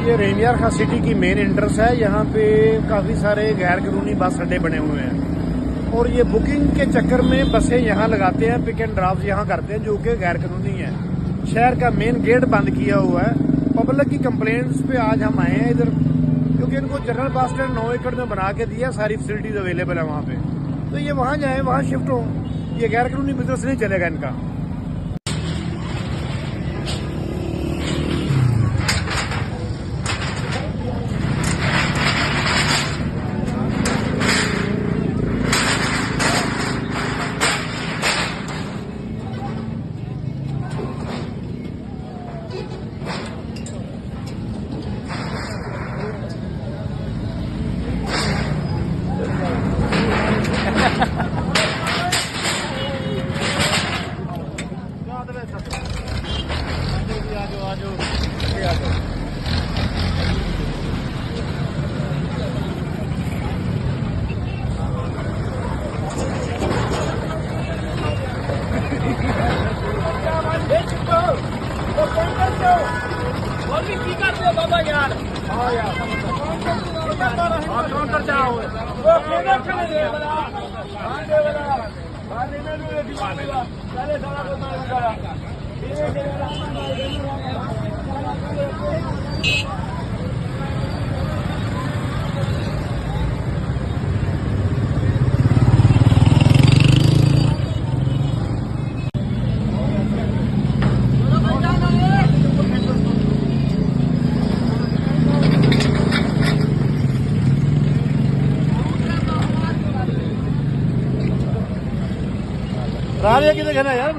ये रेनियर खां सिटी की main entrance है। यहाँ पे काफ़ी सारे गैर कानूनी बस अड्डे बने हुए हैं और ये बुकिंग के चक्कर में बसें यहाँ लगाते हैं, पिक एंड ड्रॉप यहाँ करते हैं, जो कि गैर कानूनी है। शहर का मेन गेट बंद किया हुआ है। पब्लिक की कंप्लेंट्स पे आज हम आए हैं इधर, क्योंकि इनको जनरल बस स्टैंड 9 एकड़ में बना के दिया, सारी फैसिलिटीज अवेलेबल है वहाँ पे, तो ये वहाँ जाए, वहाँ शिफ्ट हो। ये गैर कानूनी बिजनेस नहीं चलेगा इनका। बाबा यार काउंटर जाओ राज कितने कहना यार।